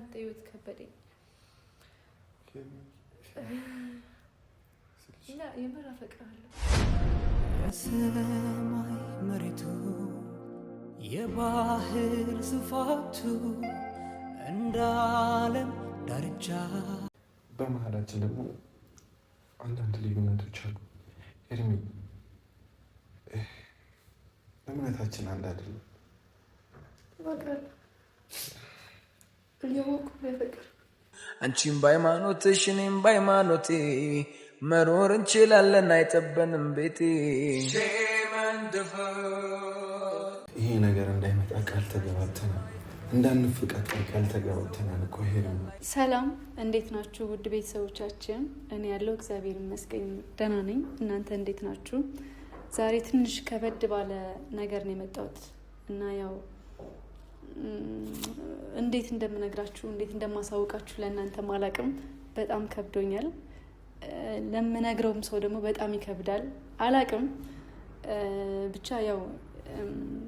ያንተ ህይወት ከበደኝ እና የምር አፈቅርሃለሁ። የሰማይ መሬቱ የባህር ስፋቱ እንደ ዓለም ዳርቻ በመሀላችን ደግሞ አንዳንድ ልዩነቶች አሉ። ኤርሚ እምነታችን አንድ አይደለም። አንቺም በሃይማኖትሽ እኔም በሃይማኖቴ መኖር እንችላለን አይጠበንም ቤቴ። ይሄ ነገር እንዳይመጣ ቃል ተገባብተናል። እንዳንፍቃቀር ቃል ተገባብተናል እኮ። ሰላም፣ እንዴት ናችሁ ውድ ቤተሰቦቻችን? እኔ ያለው እግዚአብሔር ይመስገን ደህና ነኝ። እናንተ እንዴት ናችሁ? ዛሬ ትንሽ ከበድ ባለ ነገር ነው የመጣሁት እና ያው እንዴት እንደምነግራችሁ እንዴት እንደማሳውቃችሁ ለእናንተ ማላቅም በጣም ከብዶኛል። ለምነግረውም ሰው ደግሞ በጣም ይከብዳል። አላቅም ብቻ ያው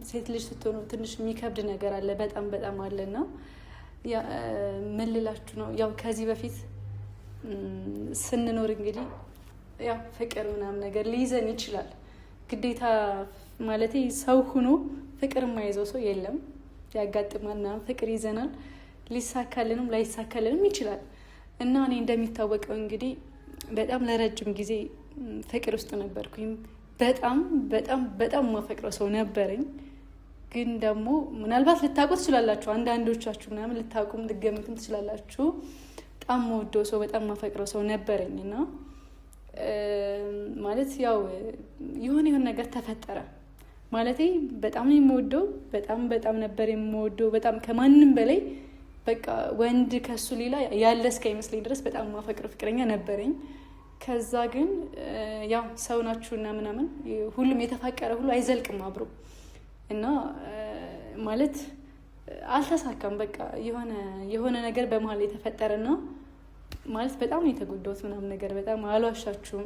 ሴት ልጅ ስትሆኑ ትንሽ የሚከብድ ነገር አለ፣ በጣም በጣም አለና ምን ልላችሁ ነው። ያው ከዚህ በፊት ስንኖር እንግዲህ ያው ፍቅር ምናምን ነገር ሊይዘን ይችላል። ግዴታ ማለት ሰው ሆኖ ፍቅር የማይዘው ሰው የለም። ያጋጥማና ፍቅር ይዘናል። ሊሳካልንም ላይሳካልንም ይችላል እና እኔ እንደሚታወቀው እንግዲህ በጣም ለረጅም ጊዜ ፍቅር ውስጥ ነበርኩኝ። በጣም በጣም በጣም ማፈቅረው ሰው ነበረኝ። ግን ደግሞ ምናልባት ልታውቁ ትችላላችሁ፣ አንዳንዶቻችሁ ምናምን ልታውቁም ልትገምቱም ትችላላችሁ። በጣም የምወደው ሰው በጣም ማፈቅረው ሰው ነበረኝ እና ማለት ያው የሆነ ነገር ተፈጠረ ማለት በጣም ነው የምወደው፣ በጣም በጣም ነበር የምወደው፣ በጣም ከማንም በላይ በቃ ወንድ ከሱ ሌላ ያለ እስከሚመስለኝ ድረስ በጣም ማፈቅረው ፍቅረኛ ነበረኝ። ከዛ ግን ያው ሰው ናችሁና ምናምን ሁሉም የተፋቀረ ሁሉ አይዘልቅም አብሮ እና ማለት አልተሳካም። በቃ የሆነ ነገር በመሀል የተፈጠረና ማለት በጣም ነው የተጎዳሁት ምናምን ነገር በጣም አልዋሻችሁም።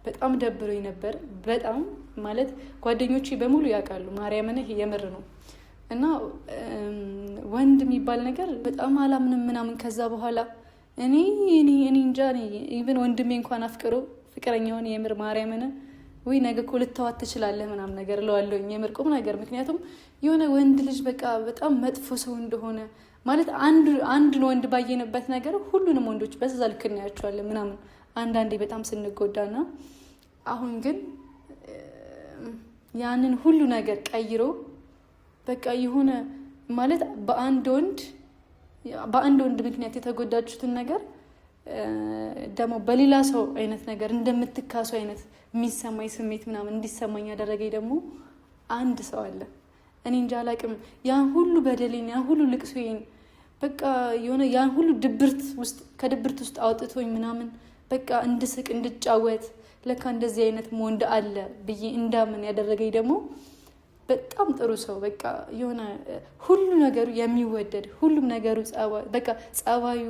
በጣም ደብሮኝ ነበር። በጣም ማለት ጓደኞቼ በሙሉ ያውቃሉ። ማርያምን ይሄ የምር ነው እና ወንድ የሚባል ነገር በጣም አላምንም ምናምን። ከዛ በኋላ እኔ እንጃ ኢቭን ወንድሜ እንኳን አፍቅሮ ፍቅረኛውን የምር ማርያምን ወይ ነገ እኮ ልተዋት ትችላለህ ምናምን ነገር እለዋለሁኝ የምር ቁም ነገር። ምክንያቱም የሆነ ወንድ ልጅ በቃ በጣም መጥፎ ሰው እንደሆነ ማለት አንዱን ወንድ ባየንበት ነገር ሁሉንም ወንዶች በዛ ልክ እናያቸዋለን ምናምን አንዳንዴ በጣም ስንጎዳና አሁን ግን ያንን ሁሉ ነገር ቀይሮ በቃ የሆነ ማለት በአንድ ወንድ ምክንያት የተጎዳችሁትን ነገር ደግሞ በሌላ ሰው አይነት ነገር እንደምትካሱ አይነት የሚሰማኝ ስሜት ምናምን እንዲሰማኝ ያደረገኝ ደግሞ አንድ ሰው አለ። እኔ እንጃ አላቅም። ያን ሁሉ በደሌን ያን ሁሉ ልቅሶዬን በቃ የሆነ ያን ሁሉ ከድብርት ውስጥ አውጥቶኝ ምናምን በቃ እንድስቅ እንድጫወት ለካ እንደዚህ አይነት ወንድ አለ ብዬ እንዳምን ያደረገኝ ደግሞ በጣም ጥሩ ሰው በቃ የሆነ ሁሉ ነገሩ የሚወደድ ሁሉም ነገሩ በቃ ጸባዩ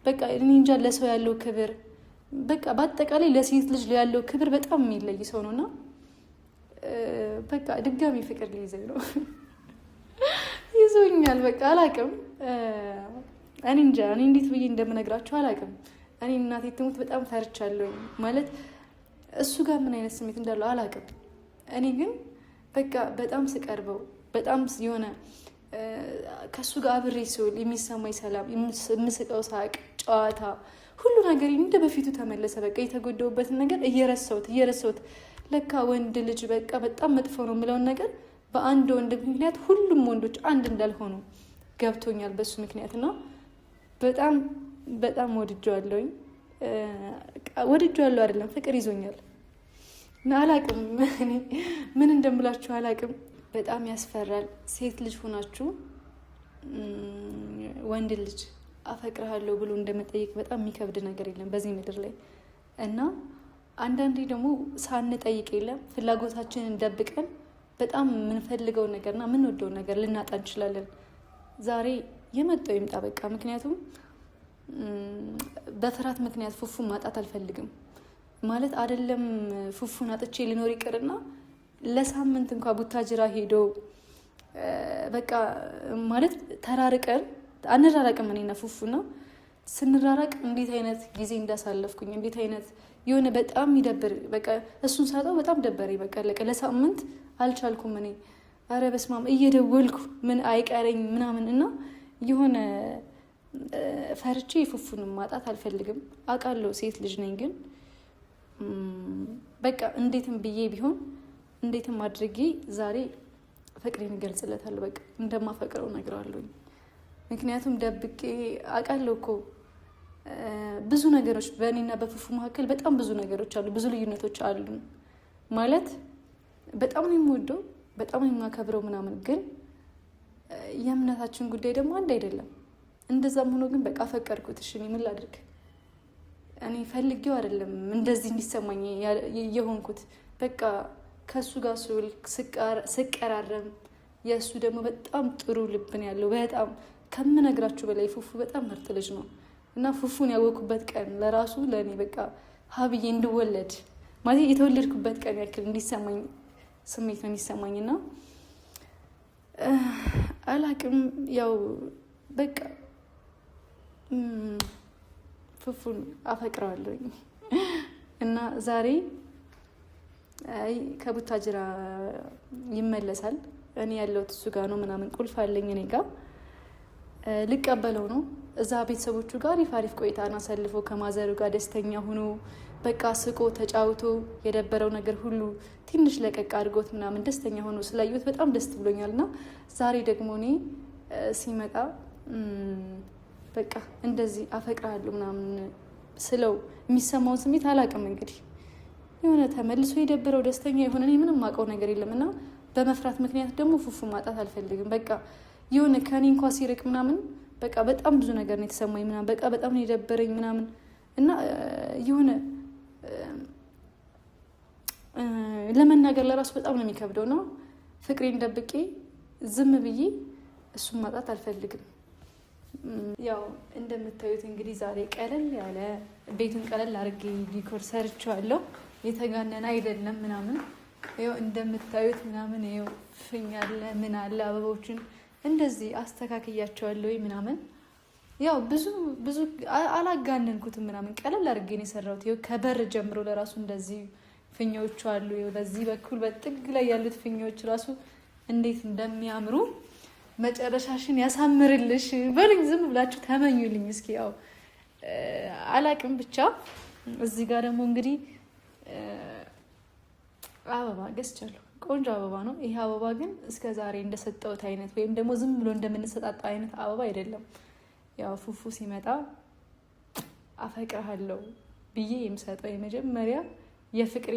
በቃ እኔ እንጃ ለሰው ያለው ክብር በቃ በአጠቃላይ ለሴት ልጅ ያለው ክብር በጣም የሚለይ ሰው ነውና በቃ ድጋሚ ፍቅር ሊይዘኝ ነው ይዞኛል። በቃ አላቅም። እኔ እንጃ እኔ እንዴት ብዬ እንደምነግራችሁ አላቅም። እኔ እናቴ ትሙት በጣም ፈርቻለሁ ማለት እሱ ጋር ምን አይነት ስሜት እንዳለው አላቅም። እኔ ግን በቃ በጣም ስቀርበው በጣም የሆነ ከሱ ጋር አብሬ ሲውል የሚሰማኝ ሰላም፣ የምስቀው ሳቅ፣ ጨዋታ ሁሉ ነገር እንደ በፊቱ ተመለሰ። በቃ የተጎዳውበትን ነገር እየረሳሁት ለካ ወንድ ልጅ በቃ በጣም መጥፎ ነው የምለውን ነገር በአንድ ወንድ ምክንያት ሁሉም ወንዶች አንድ እንዳልሆኑ ገብቶኛል በሱ ምክንያት ነው። በጣም በጣም ወድጄዋለሁኝ አይደለም ፍቅር ይዞኛል እና አላቅም ምን እንደምላችሁ አላቅም። በጣም ያስፈራል። ሴት ልጅ ሆናችሁ ወንድ ልጅ አፈቅርሃለሁ ብሎ እንደመጠየቅ በጣም የሚከብድ ነገር የለም በዚህ ምድር ላይ እና አንዳንዴ ደግሞ ሳንጠይቅ የለም ፍላጎታችንን ደብቀን በጣም የምንፈልገውን ነገርና የምንወደውን ነገር ልናጣ እንችላለን። ዛሬ የመጣው ይምጣ በቃ። ምክንያቱም በፍርሃት ምክንያት ፉፉን ማጣት አልፈልግም ማለት አይደለም። ፉፉን አጥቼ ሊኖር ይቅርና ለሳምንት እንኳን ቡታጅራ ሄዶ በቃ ማለት ተራርቀን አንራራቅም እኔና ፉፉና ስንራራቅ እንዴት አይነት ጊዜ እንዳሳለፍኩኝ እንዴት አይነት የሆነ በጣም ይደብር በቃ እሱን ሳጣው በጣም ደበረኝ። በቃ ለሳምንት አልቻልኩም እኔ አረ በስማም እየደወልኩ ምን አይቀረኝ ምናምን እና የሆነ ፈርቼ ፉፉንም ማጣት አልፈልግም። አውቃለሁ ሴት ልጅ ነኝ፣ ግን በቃ እንዴትም ብዬ ቢሆን እንዴትም አድርጌ ዛሬ ፍቅሬን እገልጽለታለሁ። በቃ እንደማፈቅረው እነግረዋለሁኝ። ምክንያቱም ደብቄ አውቃለሁ እኮ ብዙ ነገሮች በእኔና በፉፉ መካከል በጣም ብዙ ነገሮች አሉ፣ ብዙ ልዩነቶች አሉ። ማለት በጣም ነው የምወደው፣ በጣም ነው የማከብረው ምናምን፣ ግን የእምነታችን ጉዳይ ደግሞ አንድ አይደለም። እንደዛም ሆኖ ግን በቃ ፈቀድኩት። እሺ እኔ ምን ላድርግ? እኔ ፈልጌው አይደለም እንደዚህ እንዲሰማኝ የሆንኩት። በቃ ከእሱ ጋር ስውል ስቀራረም የእሱ ደግሞ በጣም ጥሩ ልብን ያለው በጣም ከምነግራችሁ በላይ ፉፉ በጣም ምርጥ ልጅ ነው እና ፉፉን ያወኩበት ቀን ለራሱ ለእኔ በቃ ሀብዬ እንድወለድ ማለት የተወለድኩበት ቀን ያክል እንዲሰማኝ ስሜት ነው የሚሰማኝ። እና አላቅም ያው በቃ ፉፉን አፈቅረዋለሁኝ እና ዛሬ ከቡታጅራ ይመለሳል። እኔ ያለሁት እሱ ጋር ነው ምናምን ቁልፍ አለኝ እኔ ጋር ልቀበለው ነው። እዛ ቤተሰቦቹ ጋር አሪፍ ቆይታን አሳልፎ ከማዘሩ ጋር ደስተኛ ሆኖ በቃ ስቆ ተጫውቶ የደበረው ነገር ሁሉ ትንሽ ለቀቅ አድርጎት ምናምን ደስተኛ ሆኖ ስላየሁት በጣም ደስ ብሎኛል። እና ዛሬ ደግሞ እኔ ሲመጣ በቃ እንደዚህ አፈቅራለሁ ምናምን ስለው የሚሰማውን ስሜት አላውቅም። እንግዲህ የሆነ ተመልሶ የደበረው ደስተኛ የሆነ እኔ ምንም አውቀው ነገር የለም እና በመፍራት ምክንያት ደግሞ ፉፉ ማጣት አልፈልግም። በቃ የሆነ ከኔ እንኳ ሲርቅ ምናምን በቃ በጣም ብዙ ነገር ነው የተሰማኝ ምናምን በቃ በጣም ነው የደበረኝ ምናምን እና የሆነ ለመናገር ለራሱ በጣም ነው የሚከብደው ነው። ፍቅሬን ደብቄ ዝም ብዬ እሱን ማጣት አልፈልግም። ያው እንደምታዩት እንግዲህ ዛሬ ቀለል ያለ ቤቱን ቀለል አድርጌ ዲኮር ሰርቼዋለሁ። የተጋነነ አይደለም ምናምን ይኸው እንደምታዩት ምናምን ይኸው ፍኝ አለ ምን አለ አበቦችን እንደዚህ አስተካክያቸዋለሁ ምናምን። ያው ብዙ አላጋነንኩትም ምናምን ቀለል አድርጌ ነው የሰራሁት። ይኸው ከበር ጀምሮ ለራሱ እንደዚህ ፍኞቹ አሉ። ይኸው በዚህ በኩል በጥግ ላይ ያሉት ፍኞች ራሱ እንዴት እንደሚያምሩ መጨረሻሽን ያሳምርልሽ በሉኝ። ዝም ብላችሁ ተመኙልኝ እስኪ። ያው አላቅም ብቻ እዚህ ጋር ደግሞ እንግዲህ አበባ ገዝቻለሁ። ቆንጆ አበባ ነው ይሄ አበባ። ግን እስከ ዛሬ እንደሰጠሁት አይነት ወይም ደግሞ ዝም ብሎ እንደምንሰጣጣ አይነት አበባ አይደለም። ያው ፉፉ ሲመጣ አፈቅርሃለሁ ብዬ የምሰጠው የመጀመሪያ የፍቅሬ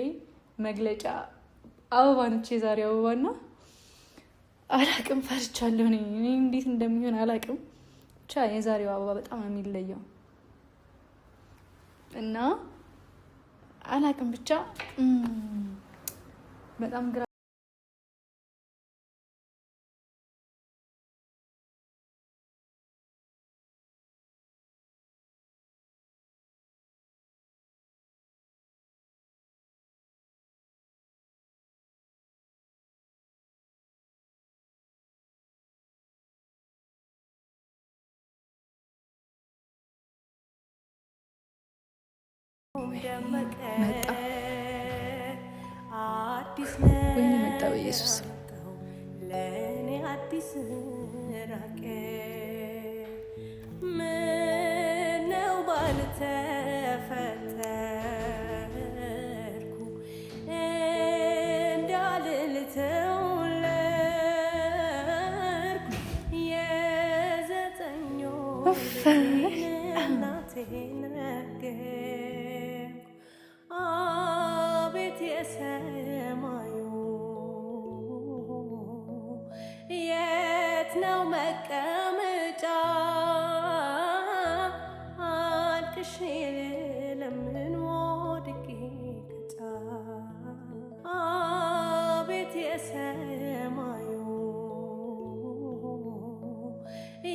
መግለጫ አበባ ነች የዛሬ አበባና አላቅም ፈርቻለሁ። እኔ እንዴት እንደሚሆን አላቅም። ብቻ የዛሬው አበባ በጣም ነው የሚለየው እና አላቅም ብቻ በጣም ግራ መጣ ወይኔ መጣ በኢየሱስ ለእኔ አዲስ ራቄ ምነው ባልተፈጠርኩ እንዳልልተው ለርኩ የዘጠኝ ወር እናቴን ረገምኩ አቤት የሰማዩ የት ነው መቀመጫ አልቅሼ ለምን ወድቄ ከጫ አቤት የሰማዩ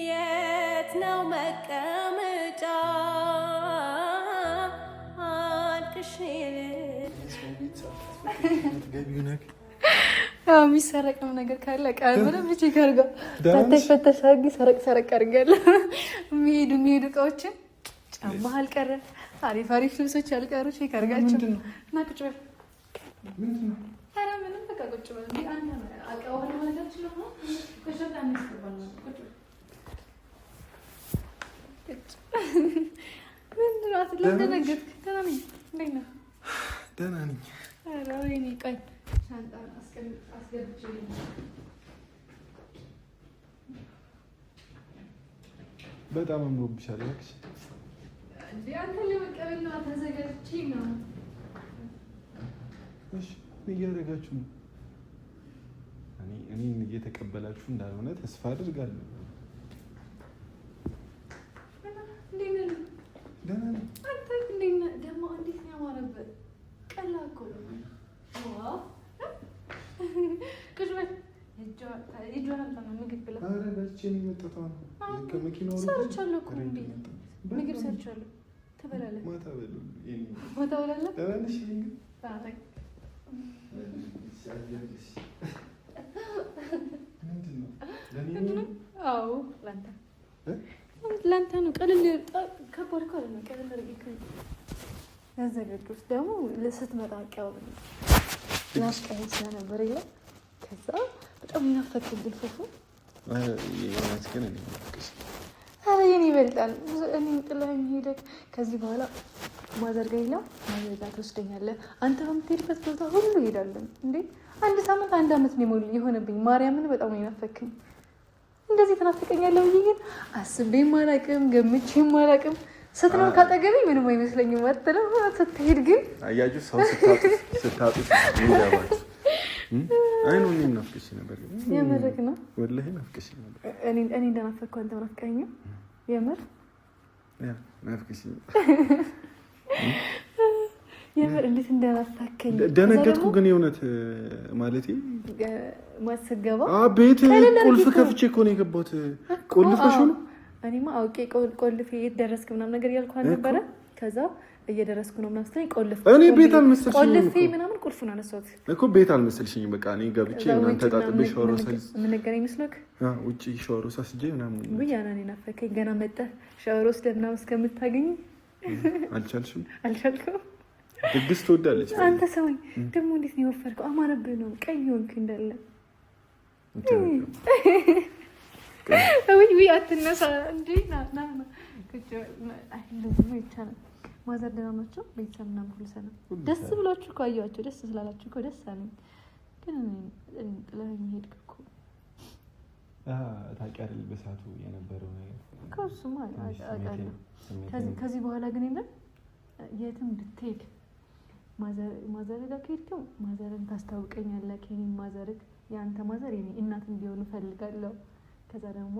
የት ነው መቀመጫ የሚሰረቅም ነገር ካለ ቃል ምንም ቼክ አድርጋ ፈተሽ አድርጊ። ሰረቅ አድርጋለሁ። የሚሄዱ እቃዎችን ጫማ አልቀረ፣ አሪፍ ልብሶች አልቀሩ ቼክ አድርጋቸው እና ቁጭ በል። ኧረ ምንም በቃ ቁጭ በል። አውቀዋለሁ ማለታችን ነው። ምንድን ነው አትደነግጥ። ደህና ነኝ። እንዴት ነህ? ደህና ነኝ። ኧረ ወይኔ ቆይ ሻንጣ አስገብቼ በጣም አምሮብሻል። እባክሽ እንዴ አንተ ለመቀበል ነው ተዘጋጅቼ ነው። እሺ ምን እያደረጋችሁ ነው? እኔን እየተቀበላችሁ እንዳልሆነ ተስፋ አድርጋለሁ። ደህና ነኝ። አንተ እንዴት ነህ? ደግሞ እንዴት ነው ያማረበት? ቀላል እኮ ነው። ዋው ቁጭ በል። እጇን አምጣ ነው ምግብ ብላ። ኧረ በልቼ ነው የመጣሁት። አሁን ከመኪናው ሰርቻለሁ እኮ እንዴ ምግብ ሰርቻለሁ። ትበላለህ? ማታ በሉ። ማታ በላለህ? ደህና ነሽ? ምንድን ነው? አዎ ለአንተ ነው። ቀለል ከባድ እኮ አይደለም። ቀለል አድርጌ ያዘጋጁት ደግሞ ስትመጣ አቀባበል ናፍቀኸኝ ስለነበር የለም። ከዛ በጣም ናፈቅብኝ ፉፉ። የሆነት ግን እኔ ናፍቅሽ። ኧረ የኔ ይበልጣል። እኔን ጥለኸኝ ሄደህ ከዚህ በኋላ ማዘር ጋር የለም ማዘር ጋር ትወስደኛለህ። አንተ በምትሄድበት ቦታ ሁሉ እሄዳለን። እንዴ አንድ ሳምንት 1 ዓመት ነው የሆነብኝ። ማርያምን በጣም ነው የናፈቅኝ። እንደዚህ ትናፍቀኛለህ ብዬ ግን አስቤም አላውቅም፣ ገምቼም አላውቅም። ስትኖር ካጠገቤ ምንም አይመስለኝም አትለው። ስትሄድ ግን አያችሁ ሰው ስታጡ ይገባል። አይኑ እኔ ናፍቅሽ ነበር። የምርክ ነው ወላሂ ናፍቅሽ ነበር። እኔ እንደናፈቅኩ አንተ ናፍቀኸኝ የምር ናፍቅሽ የምር እንዴት እንደናፈቀኝ ደነገጥኩ። ግን የእውነት ማለቴ ማስገባ ቤት ቁልፍ ከፍቼ እኮ ነው የገባሁት። ቁልፍሽ ነው? እኔማ አውቄ ቆልፌ የት ደረስክ ምናምን ነገር ያልኩህ ነበረ። ከዛ እየደረስኩ ነው ምናምን ስትለኝ እኔ ቤት አልመሰልሽኝም። ቆልፌ ምናምን ቁልፉን አነሳሁት እኮ ቤት አልመሰልሽኝም። በቃ እኔ ገብቼ እናንተ ተጣጥቤ ሻወር ወስጄ የምንገናኝ መስሎክ ውጪ ሻወር ወስጄ ምናምን ብያና እኔ ናፈቀኝ። ገና መጣህ ሻወር ወስደህ ምናምን እስከምታገኝ አልቻልኩም። ድግስ ትወዳለች አንተ። ሰውኝ ደግሞ እንዴት ነው የወፈርከው? አማረብህ ነው ቀይ ሆንክ እንዳለ። ውይ አትነሳ እንዴ! ና እንደዚህ ይቻላል። ማዘር ደህና ናቸው? ቤተሰብ ምናምን ሁሉ ሰላም? ደስ ብሏችሁ እኮ አየኋቸው። ደስ ስላላችሁ እኮ ደስ አለኝ። ግን ጥለኸኝ ሄድክ እኮ። ታውቂያለሽ በሰዓቱ የነበረው ነገር ከእሱማ አውቃለሁ። ከዚህ በኋላ ግን የለም የትም ብትሄድ ማዘር ጋር ከሄድክም ማዘርን ታስታውቀኛለህ። ከኔም ማዘርክ የአንተ ማዘር የኔ እናት እንዲሆኑ እፈልጋለሁ። ከዛ ደግሞ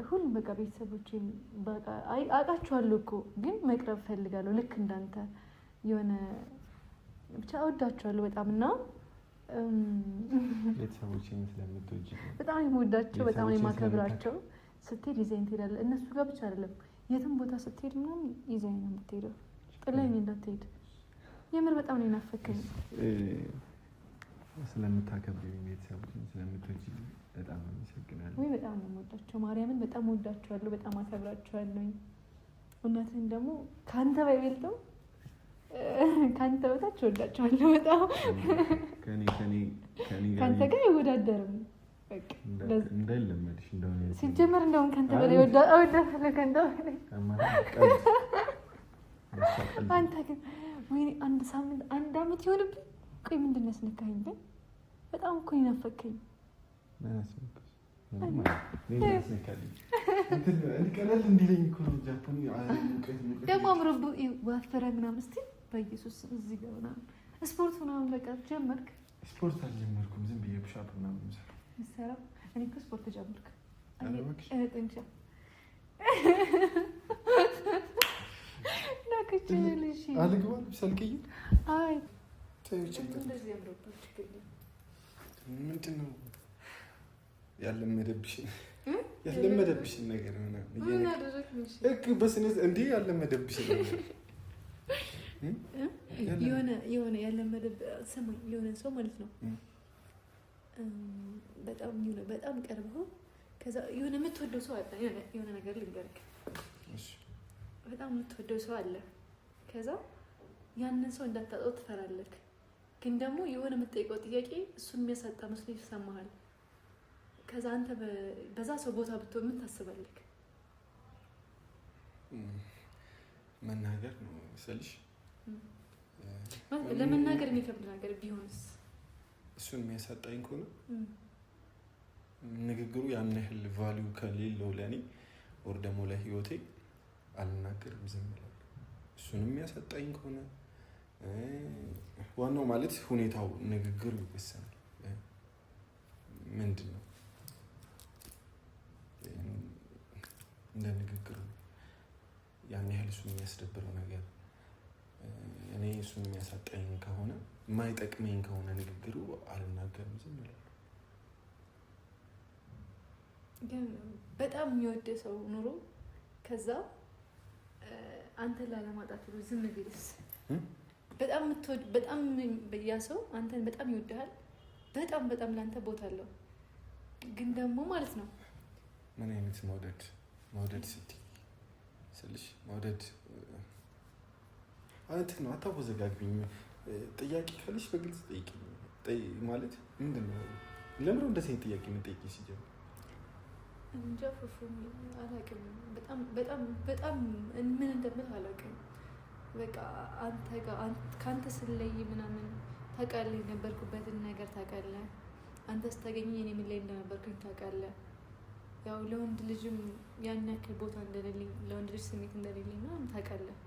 ሁሉም በቃ ቤተሰቦቼን አውቃቸዋለሁ እኮ ግን መቅረብ እፈልጋለሁ። ልክ እንዳንተ የሆነ ብቻ እወዳቸዋለሁ በጣም እና ቤተሰቦቼን ስለምትወጂ በጣም የምወዳቸው በጣም የማከብራቸው። ስትሄድ ይዘኸኝ ትሄዳለህ። እነሱ ጋር ብቻ አይደለም የትም ቦታ ስትሄድ ምናምን ይዘኸኝ ነው የምትሄደው። ጥለኸኝ እንዳትሄድ። የምር በጣም ነው የናፈከኝ። ስለምታከብሪኝ ቤተሰቦቼን ስለምትወጂ በጣም አመሰግናለሁ። ወይ በጣም ነው የምወዳቸው። ማርያምን በጣም እወዳቸዋለሁ፣ በጣም አከብራቸዋለሁ። እውነትን ደግሞ ከአንተ ባይበልጥም ከአንተ በታች እወዳቸዋለሁ በጣም። ከአንተ ጋር አይወዳደርም። እንዳይለመድሽ እንደሆነ ሲጀመር እንደውም ከአንተ በላይ እወዳለሁ። ከአንተ በላይ አንተ ግን ወይኔ 1 ሳምንት 1 ዓመት ይሆንብኝ። ቆይ ምንድን ነው ያስነካኸኝ? ግን በጣም እኮ ይናፈቀኝ። ደግሞ አምሮብህ ወፈረ ምናምን ስትል በኢየሱስ እዚህ ጋር ምናምን ስፖርት ምናምን በቃ ጀመርክ? ስፖርት አልጀመርኩም። ዝም ብዬ ፑሻፕ ምናምን የምሰራው እኔ እኮ ስፖርት ጀመርክ እንጃ አልግባም ሰልቅዬ አይ ምንድን ነው ያለመደብሽን ነገር በስነ እንዲህ ያለመደብሽን የሆነ ያለመደብ ሰማኝ። የሆነ ሰው ማለት ነው በጣም ቀርበው ከዛ የሆነ የምትወደው ሰው አለ። የሆነ ነገር ልንገርክ፣ በጣም የምትወደው ሰው አለ። ከዛ ያንን ሰው እንዳታጣው ትፈራለህ፣ ግን ደግሞ የሆነ የምትጠይቀው ጥያቄ እሱን የሚያሳጣ መስሎ ይሰማሃል። ከዛ አንተ በዛ ሰው ቦታ ብትሆን ምን ታስባለህ? መናገር ነው ስልሽ ለመናገር የሚከብድ ነገር ቢሆንስ? እሱን የሚያሳጣኝ ከሆነ ንግግሩ ያን ያህል ቫሊዩ ከሌለው ለእኔ ወር ደግሞ ለህይወቴ አልናገርም፣ ዝም እላለሁ። እሱንም የሚያሳጣኝ ከሆነ ዋናው ማለት ሁኔታው ንግግሩ ይወሰናል። ምንድን ነው እንደ ንግግሩ ያን ያህል እሱን የሚያስደብረው ነገር እኔ እሱን የሚያሳጣኝ ከሆነ የማይጠቅመኝ ከሆነ ንግግሩ አልናገርም፣ ዝም እላለሁ። ግን በጣም የሚወድ ሰው ኑሮ ከዛ አንተ ላለማጣት ብሎ ዝም ቢልስ? በጣም ያ ሰው አንተን በጣም ይወድሃል፣ በጣም ለአንተ ቦታ አለው። ግን ደግሞ ማለት ነው ምን አይነት መውደድ ስትይ ስልሽ መውደድ እንትን ነው። አታወዘጋግቢኝ። ጥያቄ ካለሽ በግልጽ ጠይቂኝ። ማለት ምንድን ነው? ለምን እንደዚህ አይነት ጥያቄ የምጠይቂ? ሲጀምር እንጃ ፉፉ አላውቅም። በጣም ምን እንደምልህ አላውቅም። በቃ አንተ ጋር ከአንተ ስለይ ምናምን ታውቃለህ፣ የነበርኩበትን ነገር ታውቃለህ። አንተ ስታገኝ እኔ ምን ላይ እንደነበርኩኝ ታውቃለህ። ያው ለወንድ ልጅም ያን ያክል ቦታ እንደሌለኝ፣ ለወንድ ልጅ ስሜት እንደሌለኝ ምናምን ታውቃለህ።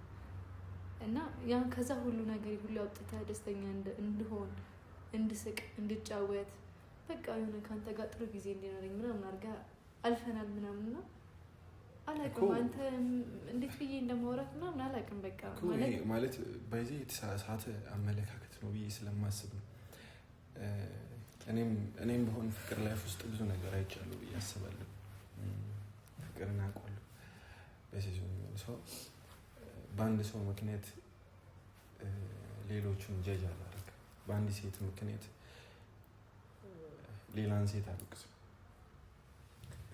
እና ያን ከዛ ሁሉ ነገር ሁሉ አውጥተህ ደስተኛ እንድሆን፣ እንድስቅ፣ እንድጫወት በቃ የሆነ ከአንተ ጋር ጥሩ ጊዜ እንዲኖረኝ ምናምን አድርገህ አልፈናል ምናምን ነው። አላውቅም አንተ እንዴት ብዬ እንደማወራት ምናምን አላውቅም። በቃ ማለት በዚህ የተሳሳተ አመለካከት ነው ብዬ ስለማስብ ነው። እኔም በሆን ፍቅር ላይፍ ውስጥ ብዙ ነገር አይቻለሁ ብዬ አስባለሁ። ፍቅርን አውቃለሁ። በሲዞን ሰው በአንድ ሰው ምክንያት ሌሎቹን ጀጅ አላደርግም። በአንድ ሴት ምክንያት ሌላን ሴት አልወቅስም።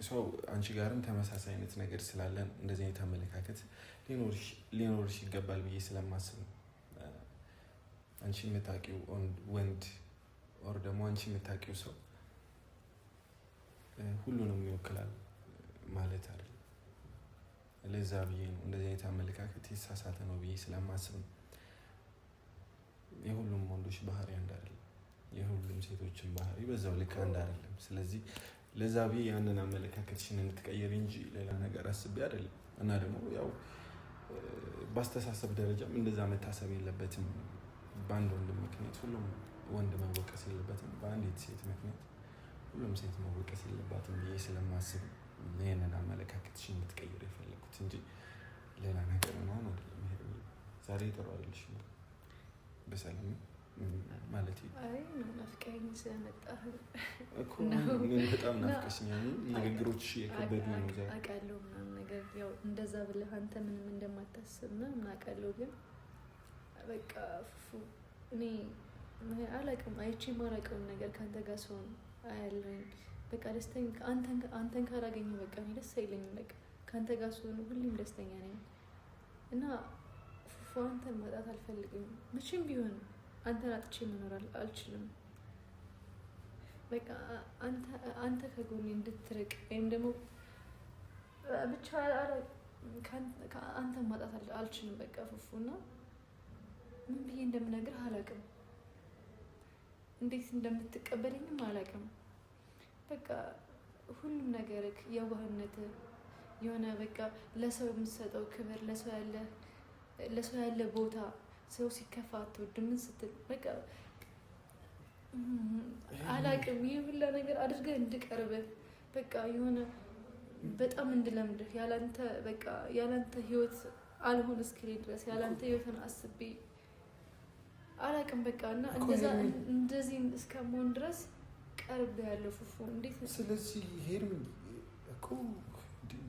ሰው አንቺ ጋርም ተመሳሳይ አይነት ነገር ስላለን እንደዚህ አይነት አመለካከት ሊኖርሽ ይገባል ብዬ ስለማስብ ነው። አንቺ የምታውቂው ወንድ ኦር ደግሞ አንቺ የምታውቂው ሰው ሁሉንም ይወክላል ማለት አይደለም። ለዛ ብዬ ነው እንደዚህ አይነት አመለካከት የተሳሳተ ነው ብዬ ስለማስብ ነው። የሁሉም ወንዶች ባህሪ አንድ አይደለም፣ የሁሉም ሴቶችን ባህሪ በዛው ልክ አንድ አይደለም። ስለዚህ ለዛ ብዬ ያንን አመለካከትሽን እንድትቀይር እንጂ ሌላ ነገር አስቤ አይደለም። እና ደግሞ ያው በአስተሳሰብ ደረጃም እንደዛ መታሰብ የለበትም። በአንድ ወንድ ምክንያት ሁሉም ወንድ መወቀስ የለበትም፣ በአንዲት ሴት ምክንያት ሁሉም ሴት መወቀስ የለባትም ብዬ ስለማስብ ይህንን አመለካከትሽን እንድትቀይር የፈለኩት እንጂ ሌላ ነገር ምናምን አይደለም። ዛሬ ጥሩ አይደለሽም በሰላም ማለት ናፍቀኸኝ ስለመጣህ እኮ በጣም ናፍቀሽኛል። ንግግሮችሽ የከበዱ ነው። አውቃለሁ ምናምን ነገር ያው እንደዛ ብለህ አንተ ምንም እንደማታስብ ምናምን አውቃለሁ። ግን በቃ ፉፉ እኔ አላውቅም፣ አይቼ የማላውቀውን ነገር ከአንተ ጋር ስሆን አያለኝ። በቃ ደስተኛ አንተን ካላገኘሁ በቃ እኔ ደስ አይለኝም። በቃ ከአንተ ጋር ስሆን ሁሌም ደስተኛ ነኝ እና ፉፉ አንተን ማጣት አልፈልግም መቼም ቢሆን። አንተን አጥቼ መኖር አልችልም። በቃ አንተ ከጎኔ እንድትርቅ ወይም ደግሞ ብቻ አንተን ማጣት አልችልም። በቃ ፉፉና ምን ብዬ እንደምነግርህ አላውቅም፣ እንዴት እንደምትቀበለኝም አላውቅም። በቃ ሁሉም ነገርህ፣ የዋህነትህ የሆነ በቃ ለሰው የምትሰጠው ክብር፣ ለሰው ያለ ቦታ፣ ሰው ሲከፋ አትወድም ምን ስትል በቃ አላውቅም። ይህ ሁላ ነገር አድርገህ እንድቀርብህ በቃ የሆነ በጣም እንድለምድህ ያላንተ ህይወት አልሆን እስክሌ ድረስ ያላንተ ህይወትን አስቤ አላውቅም። በቃ እና እንደዚህ እስከመሆን ድረስ ቀርብ ያለው ፉፉ እንዴት ነው? ስለዚህ ሄርሚ እኮ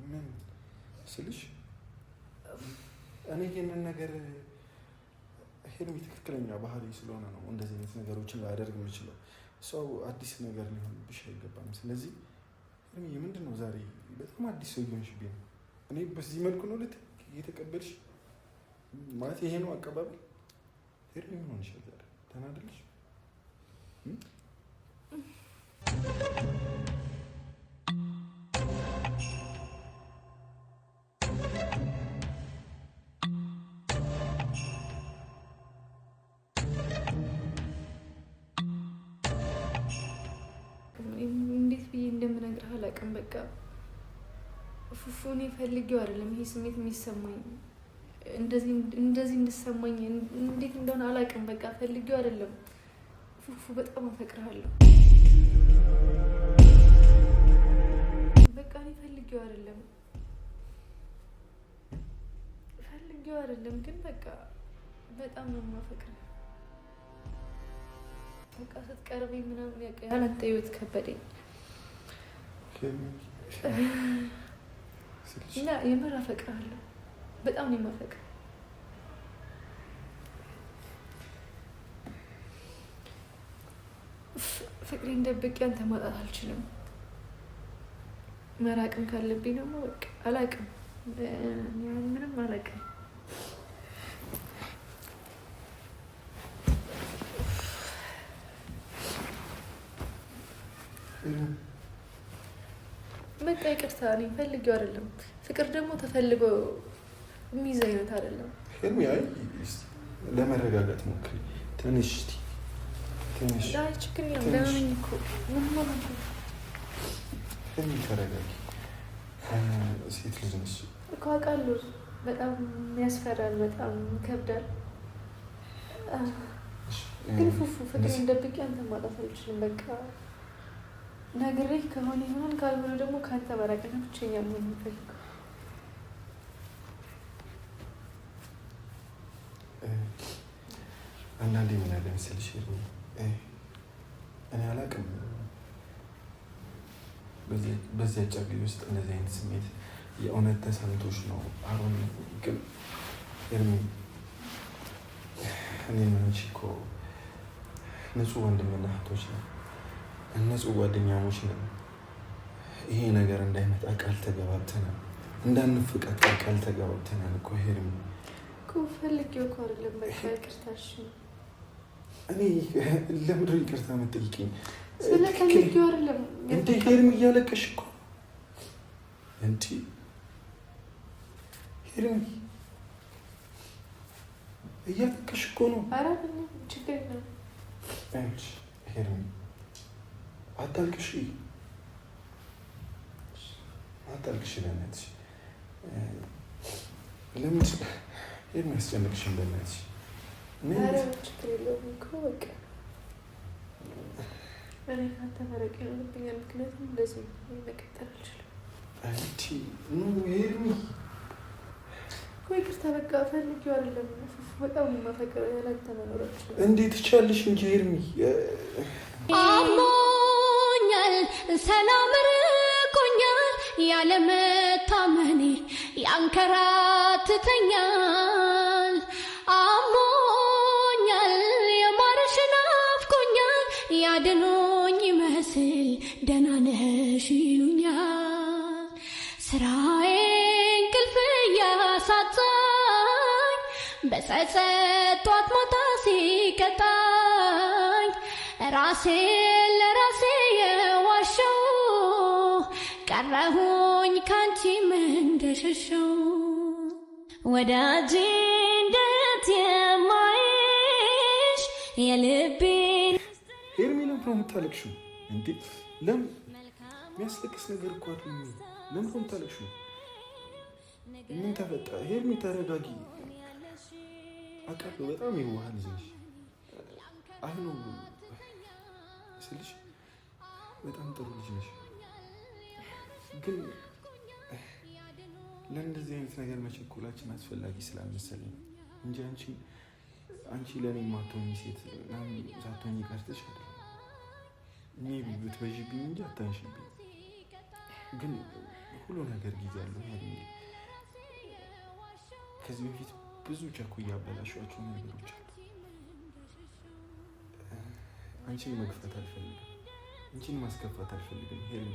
ምን ስልሽ እኔ ይህንን ነገር ሄርሚ ትክክለኛ ባህሪ ስለሆነ ነው እንደዚህ አይነት ነገሮችን ላደርግ የምችለው። ሰው አዲስ ነገር ሊሆንብሽ አይገባም። ስለዚህ ምንድን ነው ዛሬ በጣም አዲስ ሰው እየሆንሽብኝ ነው። እኔ በዚህ መልኩ ነው እየተቀበልሽ ማለት ይሄ ነው አቀባበል? ሄር ምን ሆነሻል ዛሬ? ተናደልሽ? እንዴት ብዬ እንደምነግርህ አላውቅም። በቃ ፉፉ እኔ ፈልጌው አይደለም ይሄ ስሜት የሚሰማኝ እንደዚህ እንድሰማኝ እንዴት እንደሆነ አላውቅም። በቃ ፈልጌው አይደለም። ፉፉ በጣም አፈቅርሃለሁ። በቃ እኔ ፈልጌው አይደለም ግን በቃ በጣም ነው የማፈቅርህ። በቃ ስትቀርበኝ ምናምን ያንተ ህይወት ከበደኝ እና የምር አፈቅርሃለሁ። በጣም ነው የማፈቅር። ፍቅሬን ደብቄ አንተ ማጣት አልችልም። መራቅም ካለብኝ ደግሞ በቃ አላውቅም፣ ምንም አላውቅም። በቃ ይቅርታ፣ እኔ ፈልጌው አይደለም። ፍቅር ደግሞ ተፈልጎ የሚይዝ አይነት አይደለም። ሄርሚ፣ አይ ለመረጋጋት ሞክሪ ትንሽ። አይ ችግር የለም፣ ደህና ነኝ እኮ። ምን ማለት ነው? ሄርሚ ተረጋጊ። ሴት ልጅ ነሽ እኮ አውቃለሁ። በጣም ያስፈራል፣ በጣም ይከብዳል። ግን ፉፉ ፍቅሬን ደብቄ አንተ ማጣት አልችልም። በቃ ነግሬህ ከሆነ ይሆናል፣ ካልሆነ ደግሞ ከአንተ መራቅና ብቸኛ መሆን የምፈልገው። አንዳንዴ ምን አለ መሰልሽ እኔ አላውቅም፣ በዚህ አጭር ጊዜ ውስጥ እንደዚህ አይነት ስሜት የእውነት ተሰምቶሽ ነው አሁን? ግን ሄርሚ፣ እኔና አንቺ እኮ ንጹህ ወንድምና እህቶች ነው፣ ንጹህ ጓደኛሞች ነን። ይሄ ነገር እንዳይመጣ ቃል ተገባብተናል፣ እንዳንፈቃቀር ቃል ተገባብተናል እኮ ሄርሚ። እኮ ፈልጌው እኮ አይደለም። በቃ ይቅርታሽ። እኔ ለምንድን ነው ይቅርታ የምትጠይቂኝ? ስለፈልጌው አይደለም እንዴ ሄርሚ፣ እያለቀሽ እኮ እንዴ ሄርሚ፣ እያለቀሽ እኮ ነው። ኧረ ችግር የለም ሄርሚ፣ አታልቅሽ፣ በእናትሽ። ለምን ሄርሚ ያስጨንቅሽን? በእናትሽ ኧረ ችግር የለውም እኮ በቃ እኔ ከአንተ መራቅ ይኖርብኛል። ምክንያቱም እንደዚህ መቀጠል አልችልም። ሄርሚ እኮ ይቅርታ፣ በቃ ፈልጌው አይደለም። በጣም የማፈቅረው ያለ አንተ መኖር አልችልም። እንዴት ይቻልሽ እንጂ ሄርሚ። አሞኛል፣ ሰላም ርቆኛል፣ ያለመታመኔ ያንከራትተኛል። አሞኛል፣ የማርሽ ናፍቆኛል፣ ያድኖኝ ይመስል ደህና ነሽ ይሉኛል። ስራዬ እንቅልፍ እያሳጣኝ፣ በጸጸት ጧት ማታ ሲቀጣኝ፣ ራሴን ለራሴ የዋሸው ቀረሁኝ ካንቺ እንደሸሸው። ወዳጄ እንዴት የማይሽ የልቤን ሄርሚ፣ ለምን ነው የምታለቅሽው? እንዴ ለምን? የሚያስለቅስ ነገር እኮ አይደለም። ለምን ነው የምታለቅሽው? ምን ተፈጠረ? ሄርሚ ተረጋጊ። አውቃለሁ በጣም የዋህ ልጅ ነሽ። አሁን ስልሽ በጣም ጥሩ ልጅ ነሽ። ግን ለእንደዚህ አይነት ነገር መቸኮላችን አስፈላጊ ስላልመሰለኝ እንጂ አንቺ ለእኔ የማትሆኚ ሴት ሳትሆኚ ቀርተሽ አይደለም። እኔ ብትበዥብኝ እንጂ አታንሽብኝ። ግን ሁሉ ነገር ጊዜ አለው። ከዚህ በፊት ብዙ ቸኩዬ ያበላሿቸው ነገሮች አሉ። አንቺን መግፋት አልፈልግም፣ አንቺን ማስከፋት አልፈልግም ሄርሚ።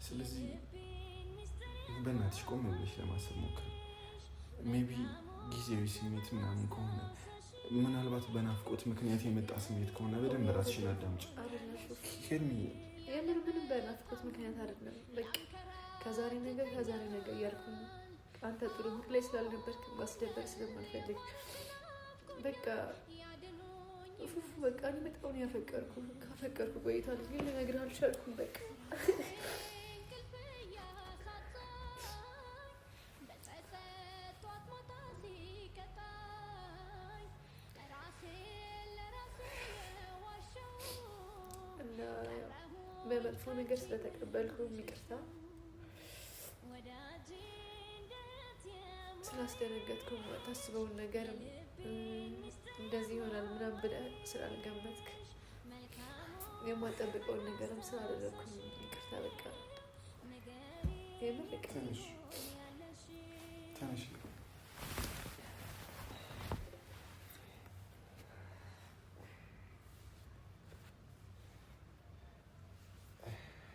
ስለዚህ በእናትሽ ቆም ብለሽ ለማሰብ ሞክሪ። ሜቢ ጊዜያዊ ስሜት ምናምን ከሆነ ምናልባት በናፍቆት ምክንያት የመጣ ስሜት ከሆነ በደንብ ራስሽን አዳምጪ ሄርሚ። የምር ምንም በናፍቆት ምክንያት አይደለም። በቃ ከዛሬ ነገር እያልኩ ነው። አንተ ጥሩ ምክር ላይ ስላልነበርክ ማስደበር ስለማልፈልግ በቃ በቃ እኔ በጣም ካፈቀርኩ ቆይቷል። ግን ልነግርህ አልቻልኩም። በቃ እና በመጥፎ ነገር ስለተቀበልኩ ይቅርታ፣ ስላስደነገጥኩ ታስበውን ነገር እንደዚህ ይሆናል ምናምን ብለህ ስላልገመትክ የማጠብቀውን ነገርም ስላደረግኩ ይቅርታ። በቃ የምር ትንሽ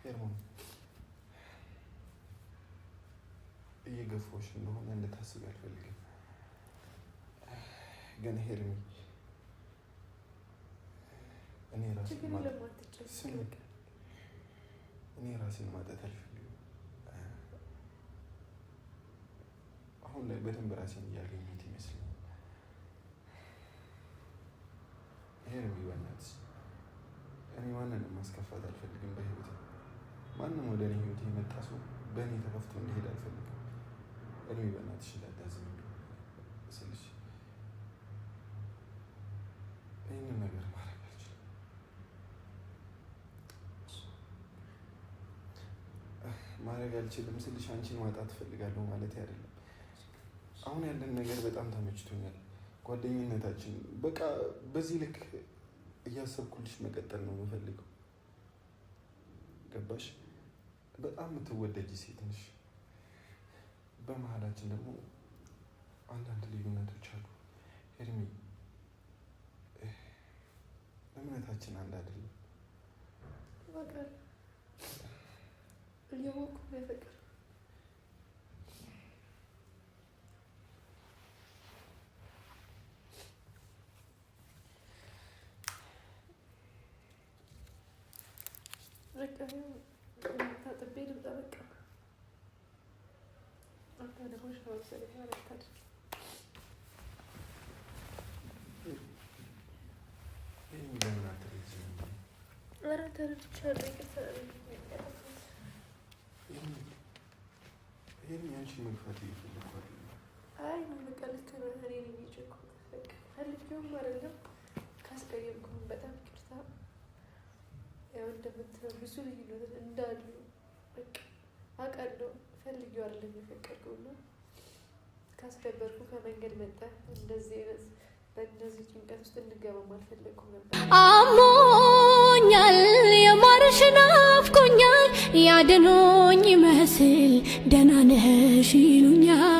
ሄርሞን እየገፋሁሽ እንደሆነ እንድታስብ አልፈልግም። ግን ሄርሚ እኔ ራሴን ማጣት አልፈልግም። አሁን ላይ በደንብ ራሴን እያገኘሁት ይመስለኛል። ሄርሚ በእናትሽ እኔ ማንንም ማስከፋት አልፈልግም በህይወቴ። ማንም ወደ እኔ ህይወት የመጣ ሰው በእኔ ተከፍቶ እንዲሄድ አልፈልግም። እኔ በእናትሽ እንዳታዝኝ ስልሽ ይህንን ነገር ማድረግ አልችልም። ማድረግ አልችልም ስልሽ አንቺን ማጣት እፈልጋለሁ ማለት አይደለም። አሁን ያለን ነገር በጣም ተመችቶኛል። ጓደኝነታችን በቃ በዚህ ልክ እያሰብኩልሽ መቀጠል ነው የምፈልገው። ገባሽ? በጣም የምትወደጂ ሴት ነሽ። በመሀላችን ደግሞ አንዳንድ ልዩነቶች አሉ ሄርሚ። እምነታችን አንድ አይደለም። በቃ እያወቅሁ ነው የፈቀር ታጥቤ ልምጣ። በቃ አንተ ደግሞ ሻወር ሰሪያ አታድርግ። ለምን አትረጂም? ኧረ ተረድቻለሁ። ይቅርታ። ይሄን ያንቺን መግፋት እየፈለኩ አይደለም። አይ በቃ ልክ ነህ። እኔ ነኝ የቸኮልኩት። በቃ ፈልጌውም አይደለም። ካስቀየምኩህም በጣም ይቅርታ። ያው እንደምትለው ብዙ ልዩነት እንዳሉ በቃ አውቃለሁ። ፈልጌው አይደለም የፈቀድከው እና ካስከበርኩ ከመንገድ መጣህ እንደዚህ አይነት በእነዚህ ጭንቀት ውስጥ እንድገባም አልፈለኩም ነበር። አሞኛል፣ የማርሽ ናፍቆኛል፣ ያድኖኝ ይመስል ደህና ነሽ ይሉኛል።